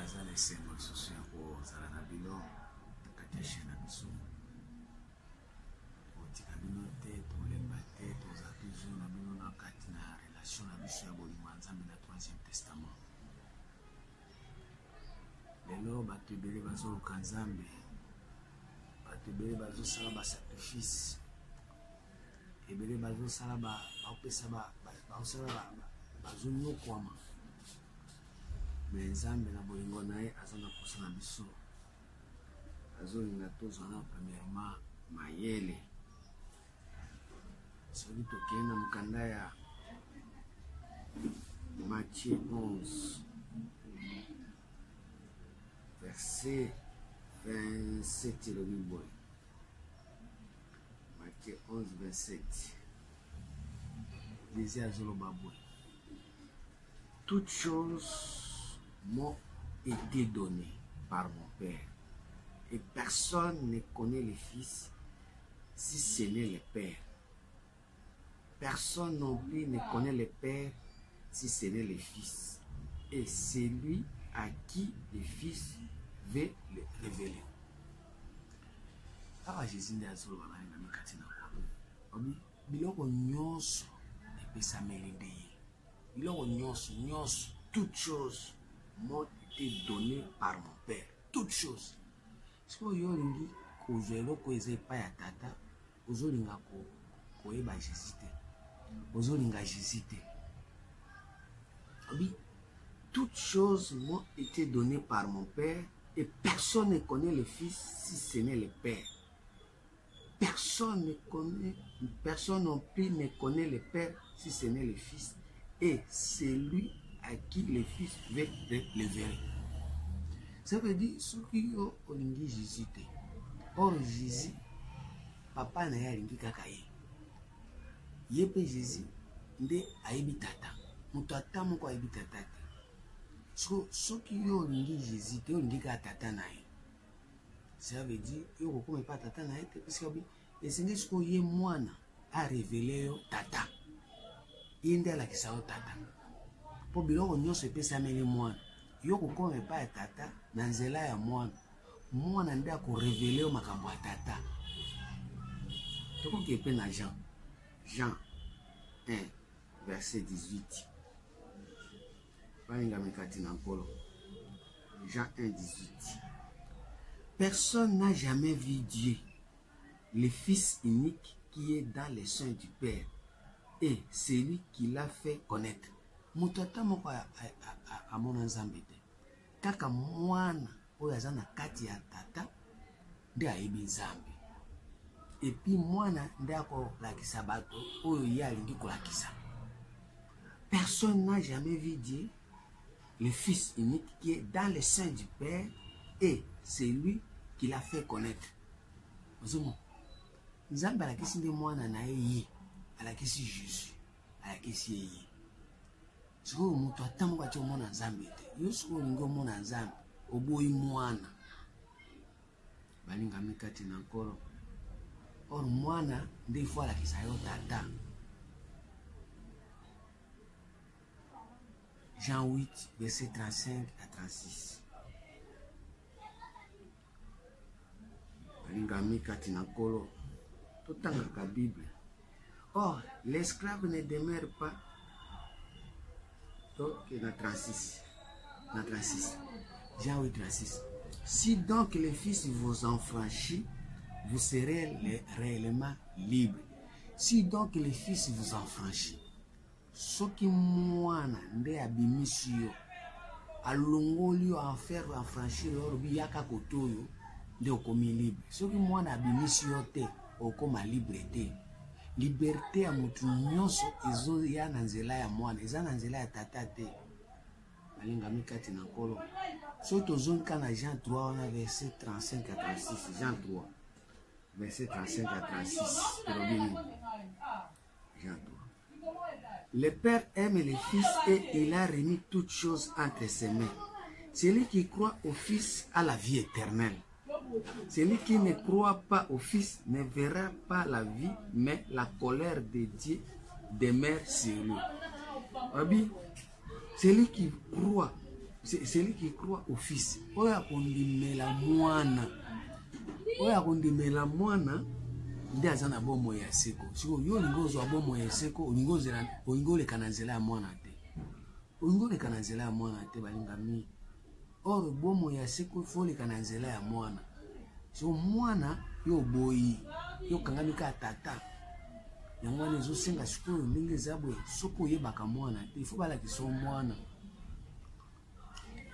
baza na esengo lisusu ya kozala na bino kati ya chaîne na biso kotika bino te tolemba te toza toujours na bino na kati na relation na biso ya bolingo ya Nzambe na 3e testament. Lelo bato ebele bazoluka Nzambe, bato ebele bazosala basacrifice, ebele bazosala bazonyokwama, me Nzambe na bolingo na ye aza na posa na biso, azolinga tozwa na premièrement mayele. Soki tokende na mokanda ya Matthieu 11 verset 27 le Bible. Matthieu 11 27. Jésus a Zolobaboué. Toutes choses m'ont été données par mon Père. Et personne ne connaît le Fils si ce n'est le Père. Personne non plus ne connaît le Père si ce n'est le Fils. Et c'est lui à qui le Fils veut le révéler. Awa Jésus nde azoloba na mikati na kwa. Biloko nyonso epesameli nde ye. Biloko nyonso, toutes choses m'ont été données par mon Père. Toutes choses. Siko yo lingi kozwa eloko eza epai ya tata, ozolinga koyeba Jésus te. Ozolinga Jésus te. Oui, toutes choses m'ont été données par mon Père et personne ne connaît le Fils si ce n'est le Père. Personne non plus ne connaît le Père si ce n'est le Fils et c'est lui à qui le Fils veut le révéler. Ça veut dire ce qui yo olingi Jésus te. Or Jésus, papa na ya lingi kaka ye. Ye pe Jésus nde ayebi tata. Mutu ata moko ayebi tata te. So qui yo olingi Jésus te olingi ka tata na ye. Ça veut dire yo kokoma pa tata na ye te parce que esengi siko ye mwana a révélé yo tata. Ye nde alakisa yo tata. Po biloko nyonso epesameli mwana. Yo kokoma pa tata na nzela ya mwana. Mwana nde akorévélé yo makambo ya tata. Tokoki epe na Jean 1 verset 18. Jean 1 18. Personne n'a jamais vu Dieu, le Fils unique qui est dans les seins du Père, et c'est lui qui l'a fait connaître. Mutata moko amona Nzambe te. Kaka mwana oyo aza na kati ya tata nde ayebi Nzambe. Et puis mwana nde akolakisa bato oyo ye alingi kolakisa. Personne n'a jamais vu Dieu, le Fils unique qui est dans le sein du Père, et c'est lui qui l'a fait connaître. Ozomo, Nzambe alakisi nde mwana na ye, alakisi Jésus, alakisi ye. Siko mutu atamoko ati omona Nzambe te. Yo siko olingi omona Nzambe, oboyi mwana. Balinga mikati na nkolo. Or mwana nde ifo alakisa yo tata. Jean 8, verset 35 à 36. Balingami katina kolo. Totanga ka Bible. Or, l'esclave ne demeure pas. Donc, na 36. Na 36. Jean 8, 36. Si donc le Fils vous enfranchit, vous serez réellement libre. Si donc le Fils vous enfranchit, soki mwana nde abimisi yo alongoli yo enfer enfranchir yo lobi yaka kotoyo nde okomi libre. Soki mwana abimisi yo te okoma libre te. Liberté ya mutu nyonso ezo ya na nzela ya mwana, eza na nzela ya tata te. Balinga mikati na nkolo. So tozonka na Jean 3 wana verset 35 à 36. Jean 3 verset 35 à 36. Jean 3. Le Père aime le Fils et il a remis toutes choses entre ses mains. Celui qui croit au Fils a la vie éternelle. Celui qui ne croit pas au Fils ne verra pas la vie, mais la colère de Dieu demeure sur lui. Abi, celui qui croit C'est celui qui croit au Fils. Oya kondimela mwana. Oya kondimela mwana. Nde azana bomo ya seko. Siko yo lingozo abomo ya seko. Olingo le kanazela ya mwana te. Olingo le kanazela ya mwana te balingami. Or bomo ya seko fo le kanazela ya mwana. So mwana yo boyi. Yo kangami ka tata. Yango wana ezosenga sikoyo ndenge eza boye soko oyebaka mwana te ifo balakisa mwana.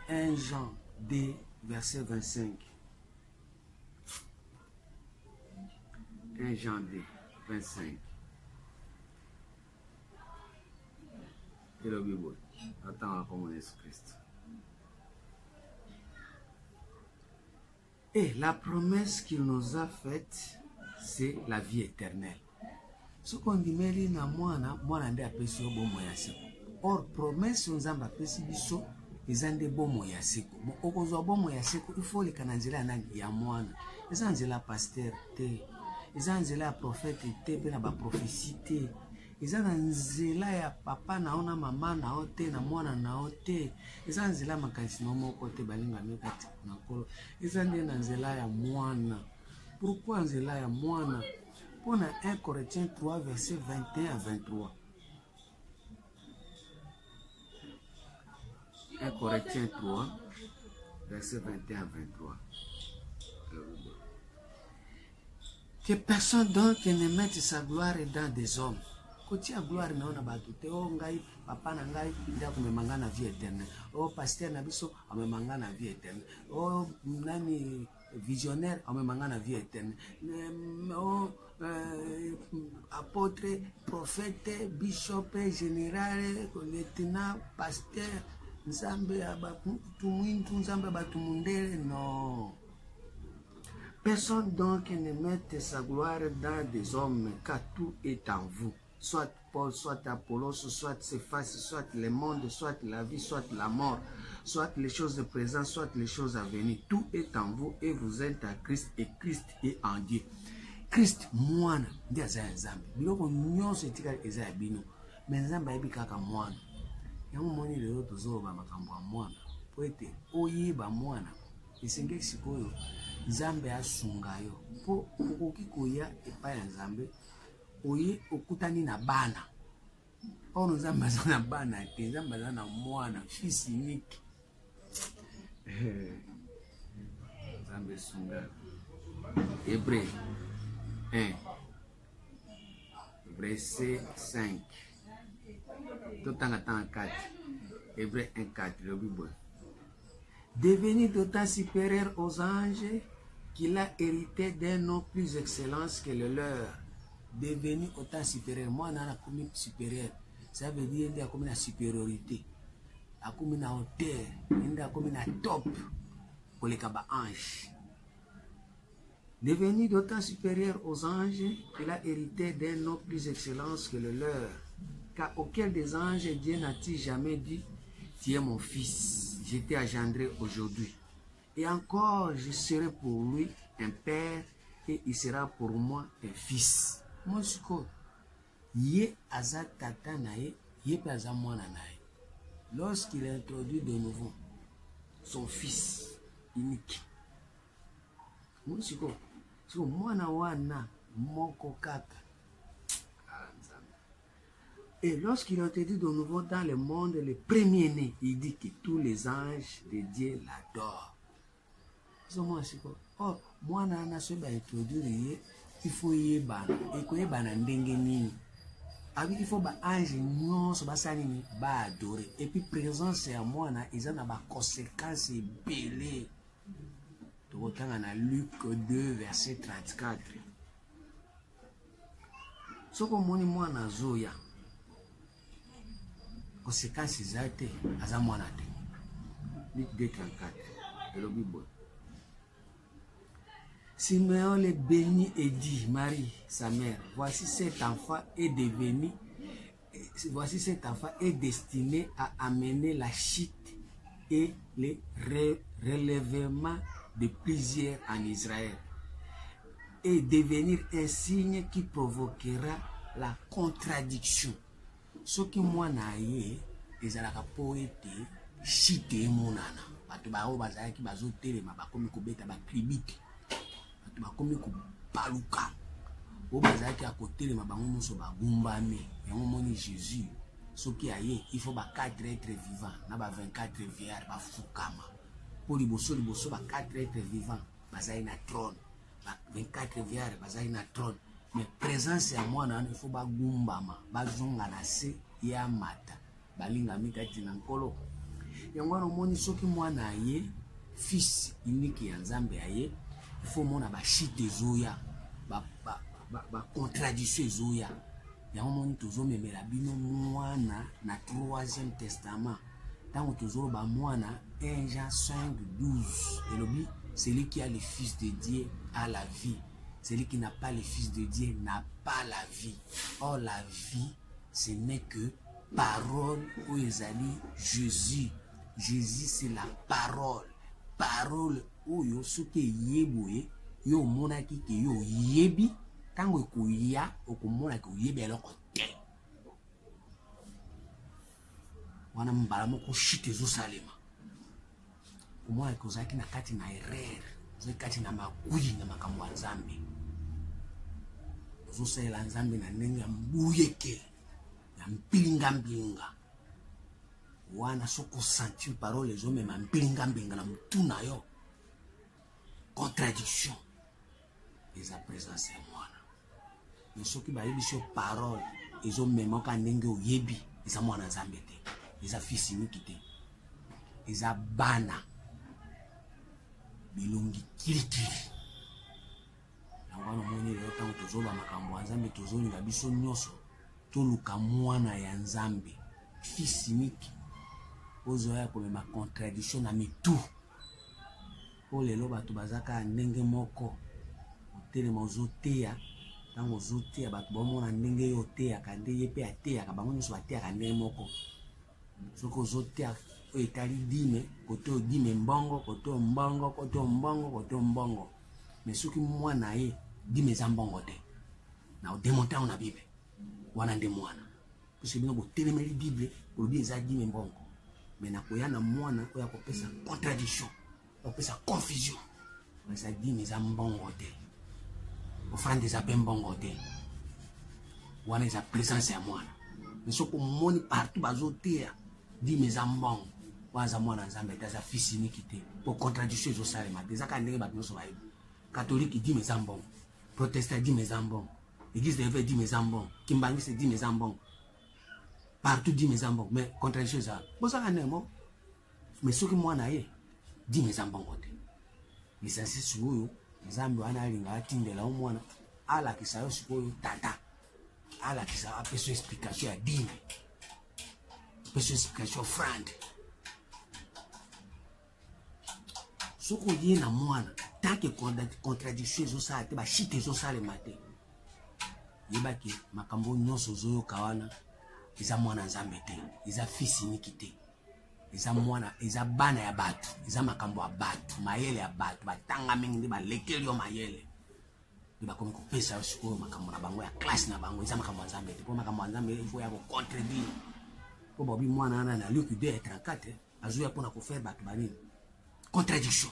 1 Jean 2 verset 25. 1 Jean 2 25. Et le Bible. Attends encore mon Jésus-Christ. Et la promesse qu'il nous a faite, c'est la vie éternelle. Ce qu'on dit, mais na mwana nde apesi yo bomo ya seko. Or promesse nzamba apesi biso eza nde bomo ya seko. Bon okozwa bomo ya seko il faut le kananzela nani ya mwana. Eza nzela pasteur te. Eza nzela ya prophète te pe na ba prophétie te. Eza na nzela ya papa na ona mama na ote na mwana na ote. Eza nzela makanisi no moko te balinga mekati na kolo. Eza nde na nzela ya mwana. Pourquoi nzela ya mwana? On a 1 Corinthiens 3, verset 21 à 23. 1 Corinthiens 3, verset 21 à 23. Que personne donc ne mette sa gloire dans des hommes. Quand la gloire na ona batute o ngai papa na ngai nda kumemanga na vie éternelle. O pasteur na biso amemanga na vie éternelle. O nani visionnaire amemanga na vie éternelle. O apôtre, prophète, bishop, général, lieutenant, pasteur, nzambe abatumwintu nzambe abatumundele non. Personne donc ne mette sa gloire dans des hommes, car tout est en vous. Soit Paul, soit Apollos, soit Céphas, soit le monde, soit la vie, soit la mort, soit les choses présentes, soit les choses à venir. Tout est en vous et vous êtes à Christ et Christ est en Dieu. Christ mwana ndi aza nzambe. Biloko nyonso etikali eza ya bino. Mais nzambe ayebi kaka mwana. Yango moni lelo tozoba makambo ya mwana. Po ete oyeba mwana. Esengeli sikoyo nzambe asunga yo. Po okoki koya epai ya nzambe. Oye okutani na bana. Ono nzambe aza na bana te. Nzambe aza na mwana. Fils unique. Nzambe sunga. Hébreu 1, verset 5. Tout en attendant 4. Hébreu 1, 4. Le Bible. Devenu d'autant supérieur aux anges qu'il a hérité d'un nom plus excellent que le leur. Devenu autant supérieur. Moi, on a commis supérieur. Ça veut dire qu'il y a commis la supériorité. Il y a commis la hauteur. Il y a commis la top. Pour les cabas anges. Devenu d'autant supérieur aux anges qu'il a hérité d'un nom plus excellent que le leur. Car auquel des anges Dieu n'a-t-il jamais dit, tu es mon fils, je t'ai engendré aujourd'hui. Et encore, je serai pour lui un père et il sera pour moi un fils. Moi, je suis quoi? Yé aza tata nae, yé aza mwana nae. Lorsqu'il a introduit de nouveau son fils unique. Moi, je suis quoi? Mwana wana moko kaka. Et lorsqu'il a été dit de nouveau dans le monde, le premier-né, il dit que tous les anges de Dieu l'adorent. Oh, mwana na so ba introduire, il faut yeba, et ko yeba na ndenge nini. Avec il faut ba ange nyonso ba sani ba adorer. Et puis présence ya mwana ezana ba conséquences belé. Dans Luc 2, verset 34. Ce que moni mwana zoya, conséquences zate, aza mwana te. Luc 2, 34. De la Bible. Simeon le bénit et dit, Marie, sa mère, voici cet enfant est devenu, voici cet enfant est destiné à amener la chute et le relèvement de plusieurs en Israël et devenir un signe qui provoquera la contradiction. Ce qui moi naïe, ezalaka poete chite monana bato bao bazalaki bazotelema bakomi kobeta bakribite bato bakomi kobaluka o bazalaki akotelema bango nyonso bagumbami yango moni Jésus soki aye il faut ba 4 êtres vivants na ba 24 vieillards bafukama po liboso ba 4 êtres vivants bazali na trône ba 24 vieillards bazali na trône mais présence ya mwana il faut bagumbama bazonga na se ya mata balingami kati na nkolo yango wana omoni soki mwana aye fils unique ya Nzambe aye il faut mona bashite ezoya ba contradiction ezoya yango moni tozomemela bino mwana na 3e testament tango tozoloba mwana 1 Jean 5:12 elobi celui qui a le fils de Dieu a la vie, celui qui n'a pas le fils de Dieu n'a pas la vie. Or la vie ce n'est que parole ou ezali Jésus. Jésus c'est la parole. Parole oyo soki yeboye yo monaki ke yo yebi tango ekoya okomona ke yebi eloko te. Wana mbala moko shite ezosalema. Omona ke ozalaki na kati na erreur, ozalaki kati na makuyi na makambo ya Nzambe. Ozosalela Nzambe na ndenge ya mbuyeke ya mpilinga. Wana soko sentir parole ezomema mpilinga na mutu na yo. Contradiction eza présence ya mwana. Mais soki bayebi so parole ezomema ka ndenge oyebi eza mwana Nzambe te. Eza fils unique te. Eza bana bilongi kilikili. Yango moni leo tango tozoba makambo ya Nzambe tozolinga biso nyonso toluka mwana ya Nzambe fils unique. Ozoya komema contradiction na mitu. Po lelo bato bazaka ndenge moko otelema ozoteya tango ozoteya bato bomona ndenge yo teya kande ye pe ateya ka bango nyonso bateya ka ndenge moko. Soko ozoteya etali dime koto dime mbongo koto mbongo mais soki mwana ye dime za mbongo te na odemonta na Bible wana nde mwana parce bino botelemeli Bible olobi eza dime mbongo mais na koya na mwana oya kopesa contradiction opesa confusion eza dime za mbongo te ofrande za pe mbongo te wana eza présence ya mwana mais soko moni partout bazoteya dime za mbongo waza mwana Nzambe ta za fils unique te pour contradiction ezosalema te eza ka ndenge bato nyonso bayebi catholique dime za mbongo protestant dime za mbongo église de l'évêque dime za mbongo kimbangisi dime za mbongo partout dime za mbongo mais contradiction eza bozaka ndemo mais soki mwana ye dime za mbongo te lisansi sikoyo Nzambe wana alinga atindela omwana alakisa yo sikoyo tata alakisa apeso explication ya dime apeso explication frande. Soko ye na mwana tanke contradiction ezosala te bashite ezosalema te yebaki makambo nyonso ozoyoka wana eza mwana Nzambe te eza fils unique te eza mwana eza bana ya bato eza makambo ya bato mayele ya bato batanga mingi nde balekeli yo mayele nde bakomi kopesa yo sikoyo makambo na bango ya classe na bango eza makambo ya Nzambe te mpo makambo ya Nzambe ifo ya kocontredire mpo bobi mwana wana na Luc 2:34 azoya mpona kofaire bato banini contradiction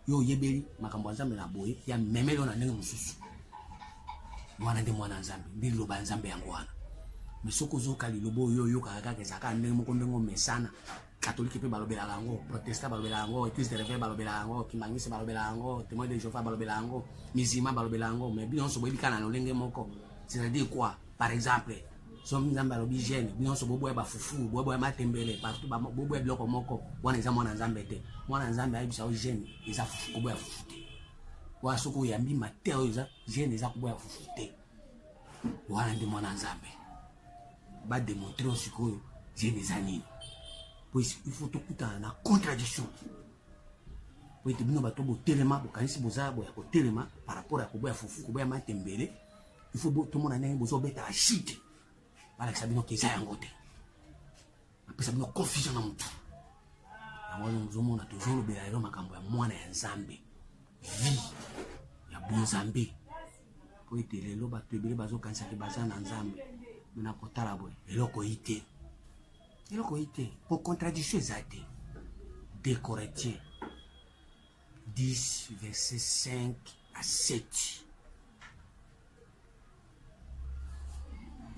yo yebeli makambo ya Nzambe na boye ya memelo na ndenge mosusu wana nde mwana Nzambe ndi liloba Nzambe yango wana mais soko zoka lilobo yo yokaka ezaka ndenge moko ndenge mesana catholique pe balobela yango protestant balobela yango église de l'évêque balobela yango kimangisi balobela yango témoin de Jéhovah balobela yango musulman balobela yango mais bino so boyebi kana ndenge moko c'est-à-dire quoi par exemple so Nzambe alobi jeune bino so boboya bafufu boboya matembele partout boboya biloko moko wana eza mwana Nzambe te mwana Nzambe ayebisa o jeune eza fufu koboya fufu te wa soko yambi mateo eza jeune eza koboya fufu te wana ndi mwana Nzambe ba démontrer aussi que jeune eza nini puis il faut tokuta na contradiction po ete bino bato botelema bokanisi boza boya kotelema par rapport à koboya fufu koboya matembele il faut tomona ndenge bozobeta ashite balakisa bino keza yango te apesa bino confusion na mutu yango nzomona tozolobela lelo makambo ya mwana ya Nzambe vie ya bonzambe po ete lelo bato ebele bazokanisaki baza na Nzambe mena kotala boye eloko ite pour contradiction eza te 2 Corinthiens 10, verset 5 à 7.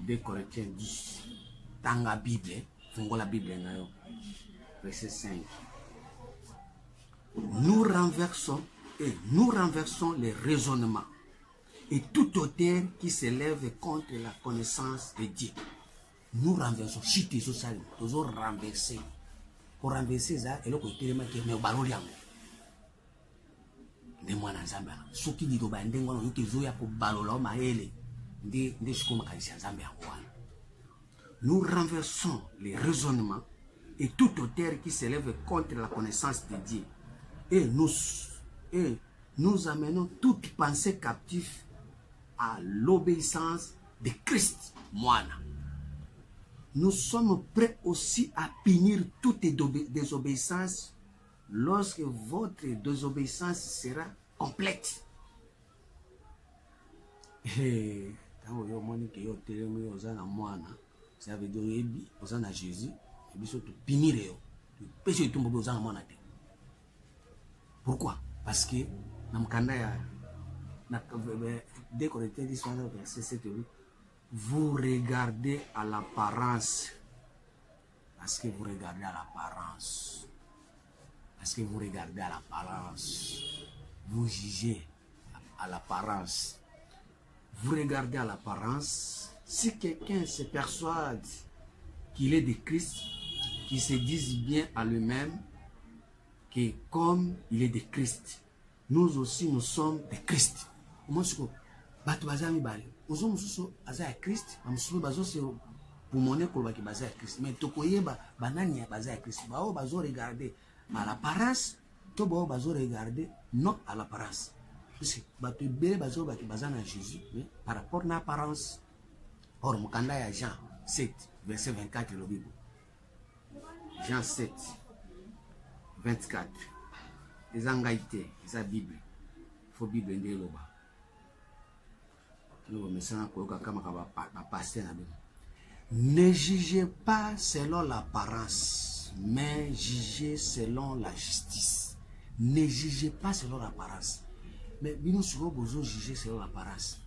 2 Corinthiens 10. Dans la Bible, la Bible, verset 5. Nous renversons les raisonnements et toute hauteur qui s'élève contre la connaissance de Dieu. Nous renversons, si tu es salé, nous renverser. Pour renverser ça, et le côté de mais au ballon de moi dans Zambia. Ce qui dit au banding, on a eu des oeufs pour ballon ma hele. Des choses comme Zambia. Nous renversons les raisonnements et toute hauteur qui s'élève contre la connaissance de Dieu. Et nous amenons toute pensée captive à l'obéissance de Christ, moine. Nous sommes prêts aussi à punir toute désobéissance lorsque votre désobéissance sera complète. Et quand vous avez dit que vous avez moine, ça veut dire que vous avez Jésus, et vous avez punir. Pourquoi? Parce que dans le 2 Corinthiens 10, verset 7, vous regardez à l'apparence. Parce que vous regardez à l'apparence. Parce que vous regardez à l'apparence. Vous jugez à l'apparence. Vous regardez à l'apparence. Si quelqu'un se persuade qu'il est de Christ, qu'il se dise bien à lui-même que comme il est de Christ, nous aussi nous sommes de Christ. Comment est-ce que Batu bazami bali, ozo mususu aza Christ, amususu bazo se pour monnaie pour baki baza Christ, mais tokoyeba banani ya baza Christ, bao bazo regarder à l'apparence, to bao bazo regarder non à l'apparence. Parce que batu bele bazo baki baza na Jésus, mais par rapport à l'apparence. Or mukanda ya Jean 7 verset 24 le Bible. Jean 7 24. Les angaïté, les Bible. Faut Bible ndé loba. Ne jugez pas selon l'apparence, mais jugez selon la justice. Ne jugez pas selon l'apparence. Mais nous sommes besoin de juger selon l'apparence.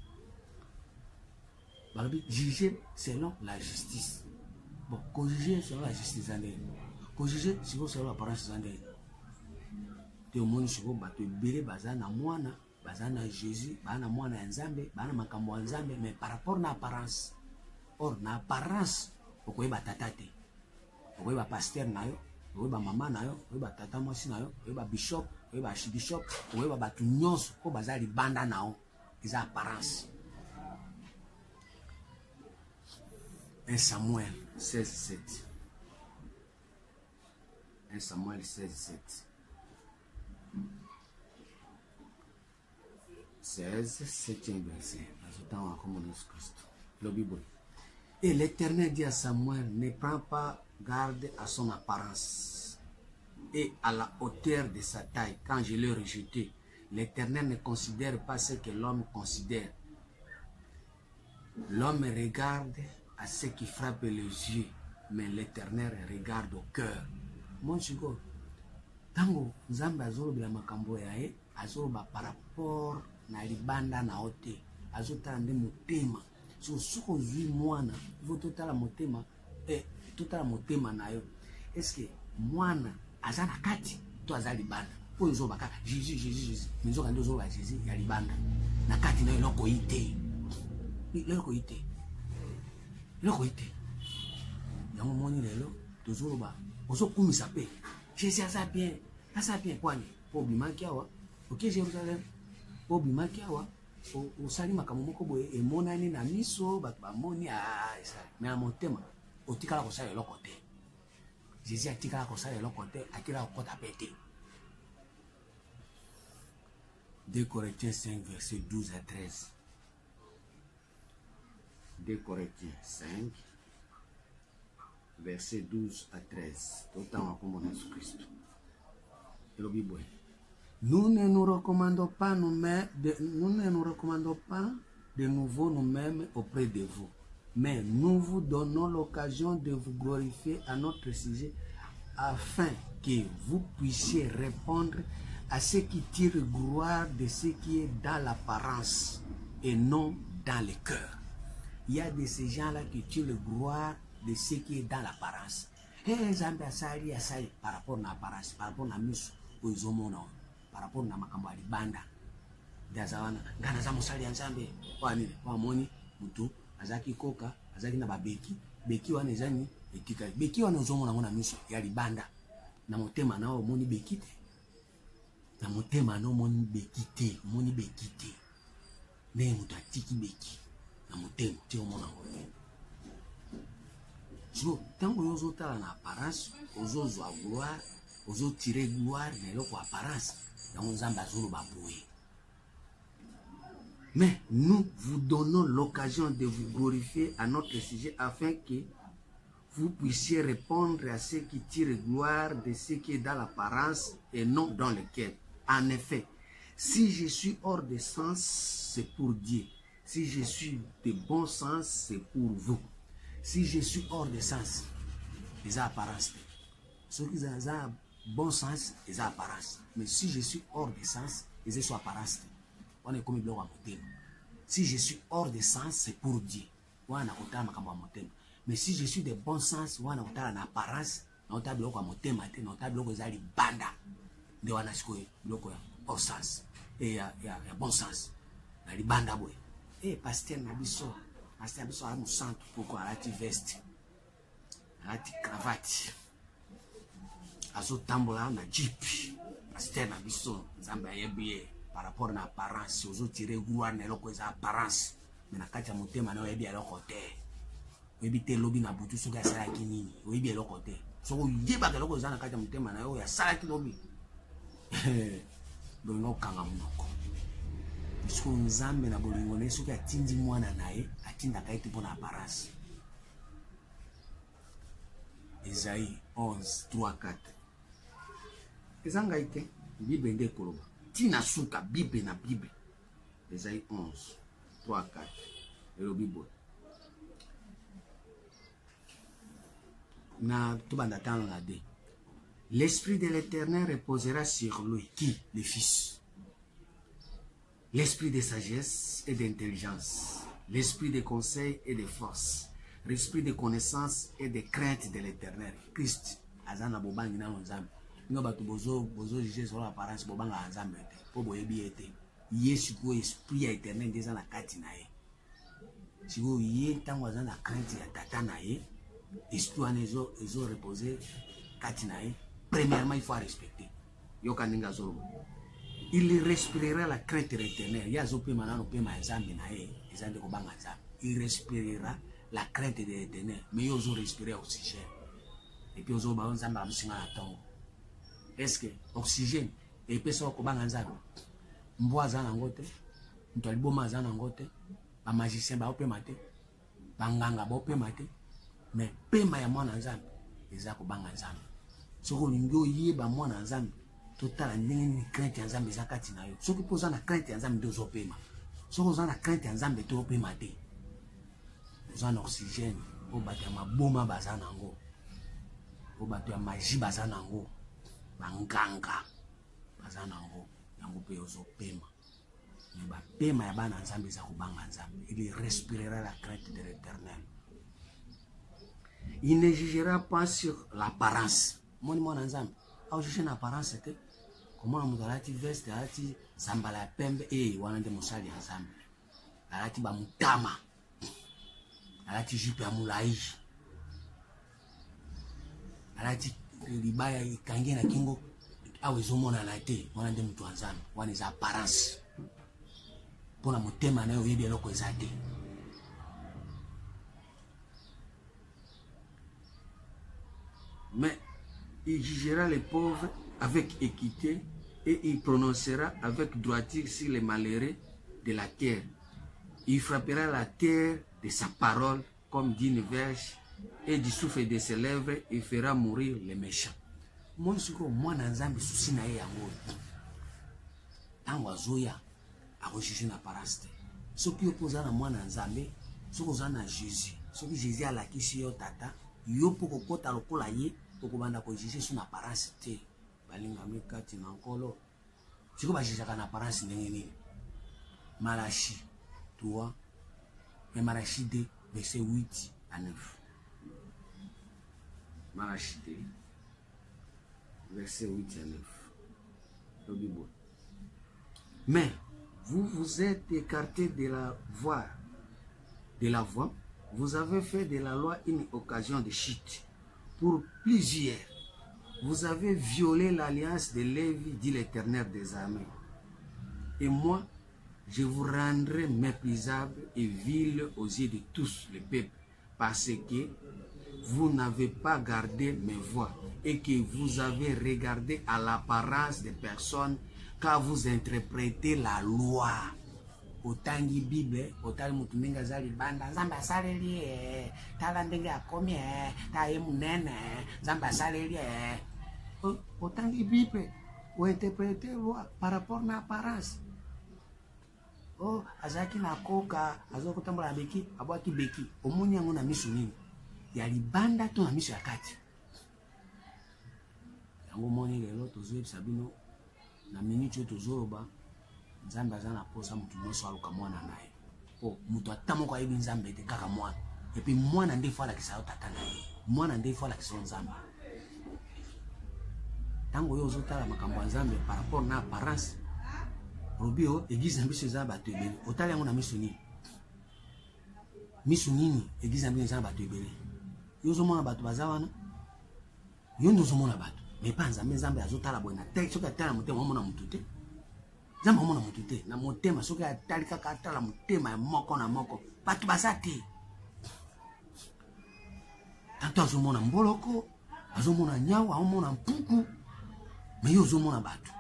Juger selon la justice. Bon, qu'on juge selon la justice, qu'on juge selon l'apparence, te monde sur bato bele bazana mwana bazana Jésus bana mwana nzambe bana makambo nzambe, mais par rapport à l'apparence. Or na apparence okoyeba tata te, okoyeba pasteur nayo, okoyeba mama nayo, okoyeba tata mwasi nayo, okoyeba bishop, okoyeba archbishop, okoyeba batu nyonso ko bazali banda nao, eza apparence. 1 Samuel 16:7. 1 Samuel 16:7. 16, 7e verset. Et l'Éternel dit à Samuel, ne prends pas garde à son apparence et à la hauteur de sa taille. Quand je l'ai rejeté, l'Éternel ne considère pas ce que l'homme considère. L'homme regarde à ce qui frappe les yeux, mais l'Éternel regarde au cœur. Mon chico, tango nzambe azolobela makambo yae azoloba par rapport na libanda na ote azotala nde motema so soko zwi mwana ivo totala motema totala motema na yo eske mwana aza na kati to aza libanda po nzoba kaka Jésus nzoka ndio zoba Jésus ya libanda na kati na eloko ite yango moni lelo tozoloba ozokumisa pe Jésus aza bien kwani po bimaki awa ok Jérusalem po bimaki awa osali makambo moko boye emonani na miso bato bamoni mais na motema otikala kosala eloko te. Jésus atikala kosala eloko te, atikala kokota pe te. 2 Corinthiens 5 verset 12 à 13. 2 Corinthiens 5 verset 12 à 13. Tout le temps comme Jésus Christ. Nous ne nous recommandons pas de nouveau nous-mêmes auprès de vous, mais nous vous donnons l'occasion de vous glorifier à notre sujet afin que vous puissiez répondre à ce qui tire gloire de ce qui est dans l'apparence et non dans le cœur. Il y a de ces gens-là qui tirent le gloire de ce qui est dans l'apparence. Et Zambé asali par rapport à l'apparence, par rapport à miso, par rapport à makambo alibanda. Dazawana, ngana za musali Nzambe, kwa moni mutu azaki koka, azaki na babeki, beki wana ezani etika. Beki wana ozomona ngona miso ya libanda. Na motema na omoni bekite. Na motema na omoni bekite, omoni bekite. Ne mutu atiki beki. Na motema ti omona ngona. So, tango yozo tala na apparence, ozo zo gloire, ozo tirer gloire na eloko apparence, yango Nzambe azolo baboué. Mais nous vous donnons l'occasion de vous glorifier à notre sujet afin que vous puissiez répondre à ce qui tire gloire de ce qui est dans l'apparence et non dans le cœur. En effet, si je suis hors de sens, c'est pour Dieu. Si je suis de bon sens, c'est pour vous. Si je suis hors de sens, les apparences. Ceux qui ont bon sens, les apparences. Mais si je suis hors de sens, les apparences. On est comme bloc à motem. Si je suis hors de sens, c'est pour Dieu. Mais si je suis de bon sens, on a une apparence, on a bloc à motem, on a bloc à banda. De on a bloc hors sens. Et il y a bon sens. La banda boy. Et pasteur Nabiso. Pasteur Nabiso a un centre pour la veste. La cravate. Azo tambola na jeep. Pasteur Nabiso. Nzambe yebiye. Par rapport à l'apparence, aux autres tirés gloire n'a pas d'apparence. Mais na kati ya motema na yebi alors côté. Yebi te lobi na butu soka sala kinini. Yebi alors côté. So yeba ke loko zana kati ya motema na yo ya sala ki lobi. Donc no kanga munoko. Puisque Nzambe na bolingo ne soki atindi mwana naye, atinda kaiti pona apparence. Esaïe 11, 3, 4. Ezanga ite, Bible nde koloba. Tina suka Bible na Bible. Esaïe 11, 3, 4. Et le Bible. Na tubanda tano na de. L'esprit de l'Éternel reposera sur lui. Qui? Le Fils. L'esprit de sagesse et d'intelligence. L'esprit de conseil et de force. L'esprit de connaissance et de crainte de l'Éternel. Christ. Azana bobangi na Nzambe. Nous avons jugé sur l'apparence pour banga Nzambe pour boyebi ete Yesu ko esprit éternel des na kati na ye si vous y tango za na crainte ya tata na ye esprit anezo reposer kati na ye. Premièrement il faut respecter yoka ninga zo il respirera la crainte de l'Éternel ya zo pe manano pe ma Nzambe na ye ezande ko banga Nzambe. Il respirera la crainte de l'Éternel mais yo zo respirer oxygène et puis zo ba Nzambe amusinga na tongo. Est-ce que oxygène et personne ko banga Nzambe mbwa za nango te ntwali boma za nango te ba magicien ba opema te banganga ba opema te mais pema ya mwana Nzambe eza ko banga Nzambe soko lingo yeba mwana Nzambe totala ndenge ni crainte ya Nzambe za kati na yo soko poza na crainte ya Nzambe ndozo pema soko za na crainte ya Nzambe to opema te za na oxygène o bato maboma baza nango o bato ya magie baza nango banganga baza nango yango pe ozo pema ba pema ya bana Nzambe za kubanga Nzambe. Il respirera la crainte de l'Éternel. Il ne jugera pas sur l'apparence. Moni mwana Nzambe au juger l'apparence te comment on alati veste alati zambala pembe wana nde musali ya Nzambe alati ba mutama alati jupe ya mulai alati libaya ikange na kingo awe zomona na te wana nde mutu Nzambe wana za apparence pona motema na yo yebi eloko ezate. Mais il jugera les pauvres avec équité et il prononcera avec droiture sur les malheureux de la terre. Il frappera la terre de sa parole comme d'une verge et du souffle de ses lèvres il fera mourir les méchants. Mon suko mwana Nzambe susi na ye yango tango azoya akojuge na apparence. Soki opoza na mwana Nzambe soki oza na Jésus soki Jésus alakisi yo tata yo po kokota lokola ye tokobanda ko juger sur apparence te balinga mikati na nkolo siko ba juger kana apparence ndenge nini. Malachi 3 et Malachi 2 verset 8 à 9. Malachi 2 verset 8 à 9. Mais vous vous êtes écarté de la voie. Vous avez fait de la loi une occasion de chute. Pour plusieurs, vous avez violé l'alliance de Lévi, dit l'Éternel des armées. Et moi, je vous rendrai méprisable et vil aux yeux de tous les peuples, parce que vous n'avez pas gardé mes voies et que vous avez regardé à l'apparence des personnes quand vous interprétez la loi. Otangi Bible, otali mutu ndenge azali banda, Nzambe asaleli tala ndenge akomi taye munene, Nzambe asaleli otangi Bible, ou interpréter loi par rapport à l'apparence. Oh, azaki na koka, azoko tambola beki, abwaki beki, omoni yango na misu nini. Ya libanda to na misu ya kati. Yango moni lelo tozo sabino na minute tozoroba. Nzambe azana posa mutu nyonso aluka mwana naye. Po mutu atamoko ayebi Nzambe te kaka mwana. Et puis mwana nde fala kisa tata naye. Mwana nde fala kisa Nzambe. Tango yo ozotala makambo ya Nzambe par rapport na apparence. Robio église na biso za bato ebele. Otali yango na miso nini? Miso nini église na biso za bato ebele. Yo zomona bato baza wana. Yo ndo zomona bato. Mais pas Nzambe azotala bona. Tek soka tala motema omona mutu te. Nzambe omona mutu te na motema soki atali kaka atala motema ya moko na moko bato baza te. Tanto azomona mboloko, azomona nyawa, azomona mpuku, mais yo azomona bato.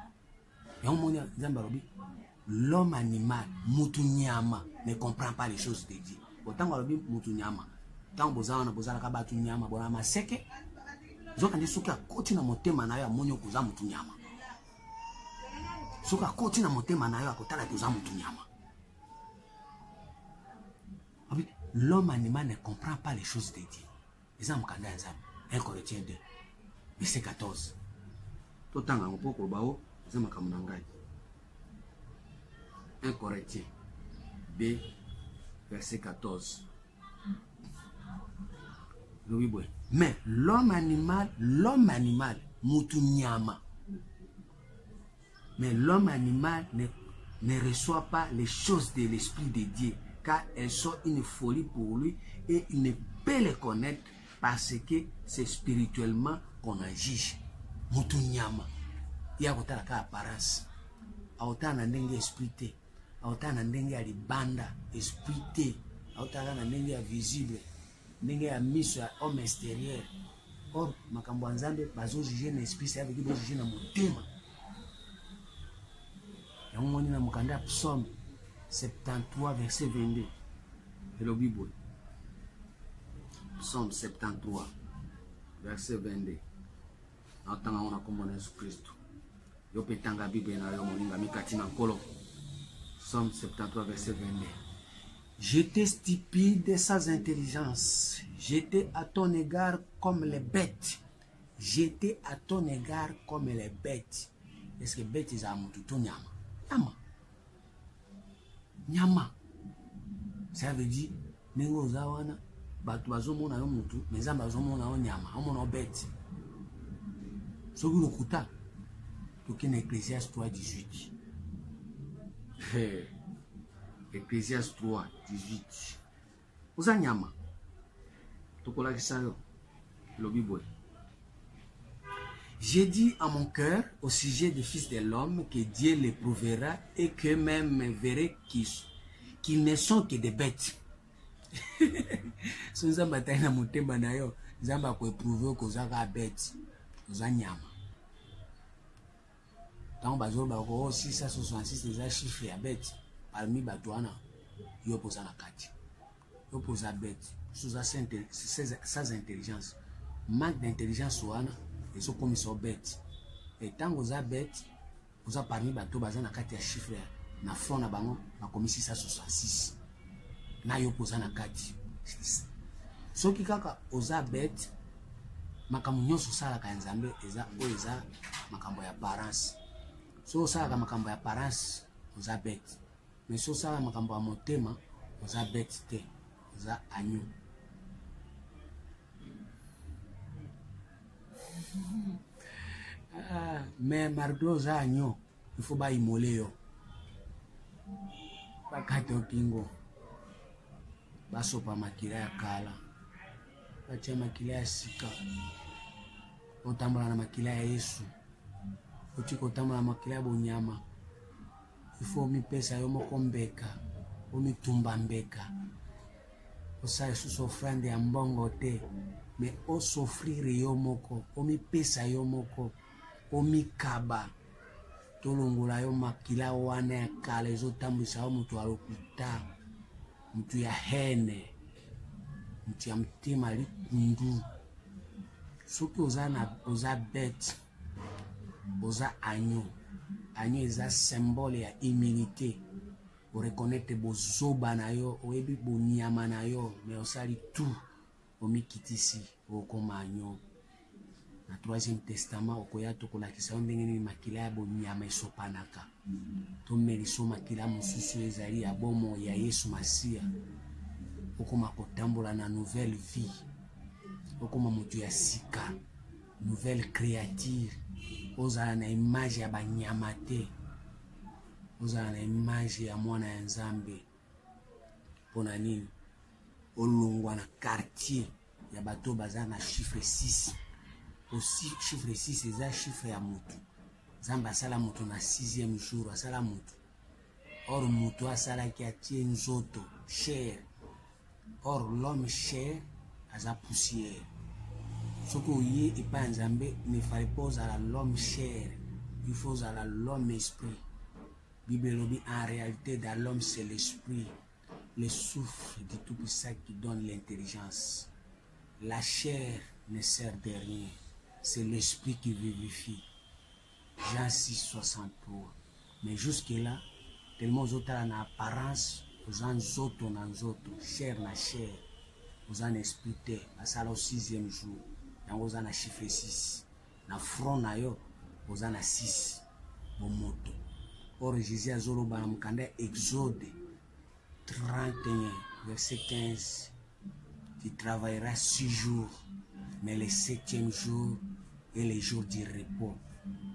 Ya omoni Nzambe alobi l'homme animal, mutu nyama ne comprend pas les choses de Dieu. Otango alobi mutu nyama. Tango bozala na bozala ka bato nyama bona maseke. Zoka ndi soki akoti na motema na yo amoni okuza mutu nyama. Soka koti na motema na yo akotala toza mutu nyama. L'homme animal ne comprend pas les choses de Dieu. Les hommes kanda Nzambe. 1 Corinthiens 2 verset 14. Totanga ngopoko bao zama kamuna ngai. 1 Corinthiens 2 verset 14. Mais l'homme animal, mutu nyama. Mais l'homme animal ne reçoit pas les choses de l'Esprit de Dieu, car elles sont une folie pour lui et il ne peut les connaître parce que c'est spirituellement qu'on en juge. Mutu nyama. Il y a kotala ka apparence. Aotana ndenge esprit te. Aotana ndenge ya libanda esprit te. Aotala na ndenge ya visible. Ndenge ya miso ya homme extérieur. Or makambo Nzambe bazo juger na esprit, ça veut dire bazo juger na motema. Et on dit dans le psaume 73 verset 22. C'est le Bible. Psaume 73 verset 22. En tant qu'on a comme Jésus-Christ. Yo petanga Bible na yo moninga mikati na nkolo. Psaume 73 verset 22. J'étais stupide sans intelligence. J'étais à ton égard comme les bêtes. J'étais à ton égard comme les bêtes. Est-ce que bêtes ils ont tout nyama? Nyama. Nyama. Ça veut dire, nengo zawana, batu bazomona yo mutu, mezamba bazomona yo nyama, omona yo bête. Soki lokuta, toki na Ecclésiaste 3:18. Ecclésiaste 3:18. Oza nyama. Tokola kisayo. Le Bible. J'ai dit à mon cœur au sujet du Fils de l'homme que Dieu l'éprouvera et que même verrait qu'ils ne sont que des bêtes. Si Nzambe atayi na motema na yo, Nzambe akoéprouver koza ka bête, koza nyama. Tant bazoloba ko 666 eza chiffre ya bête, parmi bato wana yo poza na kati. Yo poza bête, sans intelligence. Manque d'intelligence wana et so comme so bête. Et tant que vous bête, vous avez parmi bateau baza na kati ya chiffre na front na bango na komi 666. Na yo poza na kati. Soki kaka oza bête, makambo nyonso osalaka ya Nzambe eza oyo eza makambo ya apparence. So osalaka makambo ya apparence oza bête, mais so osalaka makambo ya motema oza bête te, oza agneau. Mais mardo oza agneau, il faut ba immole yo, bakata opingo, basopa makila ya kala, batia makila ya sika, otambola na makila ya Yesu, otika otambola na makila ya bonyama. Il faut omipesa yo moko mbeka, omitumba mbeka, osala susu offrande ya mbongo te, mais osofrire yo moko, omipesa yo moko, omikaba, tolongola yo makila wana ya kala ezotambwisa yo mutu ya lokuta, mutu ya hene, mutu ya motema likundu. Soki oza bête, oza agneau. Agneau eza symbole ya humilité. O reconnaître bozoba na yo, oyebi bonyama na yo, mais osali tout omikitisi okoma agneau. Na 3e testament okoya tokolakisa yo ndenge nini makila ya bonyama esopanaka. Tomeliso makila mosusu ezali ya bomo ya Yesu Masia. Okoma kotambola na nouvelle vie. Okoma mutu ya sika, nouvelle créature. Ozala na image ya banyama te, ozala na image ya mwana ya Nzambe. Pona nini? Olongwa na quartier ya bato baza na chiffre 6. Aussi chiffre 6 eza chiffre ya mutu. Nzambe asala mutu na 6e jour, asala mutu. Or mutu asalaki atie nzoto, chair. Or l'homme chair aza poussière. Ce qui est pas Nzambe, ne fallait pas à l'homme chair, il faut à l'homme esprit. Bible dit en réalité dans l'homme c'est l'esprit, le souffle du Tout-Puissant qui donne l'intelligence. La chair ne sert de rien, c'est l'esprit qui vivifie. Jean 6, 63. Mais jusque-là, tellement aux autres en apparence, aux autres en autres, chair na chair, aux en esprit, à ça au 6e jour. Yango oza na chiffre 6. Na front na yo oza na 6. Bon moto. Or Jésus azoloba na mukanda Exode 31 verset 15. Tu travailleras 6 jours, mais le 7e jour est le jour du repos.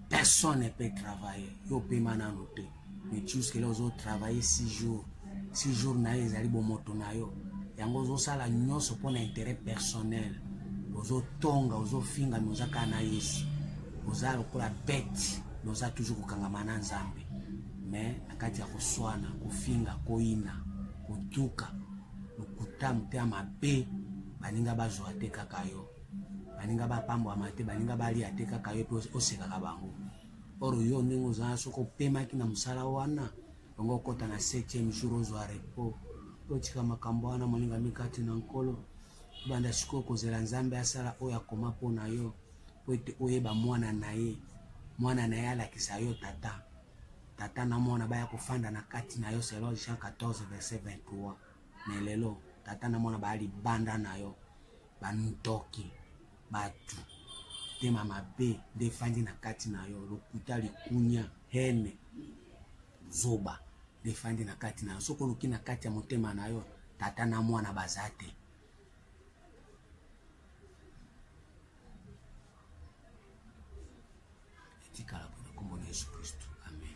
Personne ne peut travailler. Yo pe manano te. Mais jusque là ozo travailler 6 jours. 6 jours na yo ezali bon moto na yo. Yango ozo sala nyonso pour intérêt personnel. Ozo tonga, ozo finga, noza kana Yesu. Oza lokola bête, noza toujours kokangama na Nzambe. Mais nakati ya koswana, kofinga, koina, kotuka, lokuta mutea mabe, baninga bazwa te kaka yo. Baninga bapambwa mate, baninga bali ate kaka yo pe osekaka bango. Oro yo ndenge oza soko pemaki na musala wana, bongo kota na 7e jour ozwa repos. Otika makambo wana molinga mikati na nkolo. Banda siko kozela Nzambe asala oyo akoma pona yo po ete oyeba mwana na ye alakisa yo tata na mwana baya kofanda na kati na yo selon Jean 14 verset 23. Mais lelo tata na mwana baya libanda na yo bantoki batu tema mabe defandi na kati na yo lokuta likunya hene zoba defandi na kati na yo. Soko luki na kati ya motema na yo tata na mwana bazate. Etikala bona kombo na Yesu Kristo. Amen.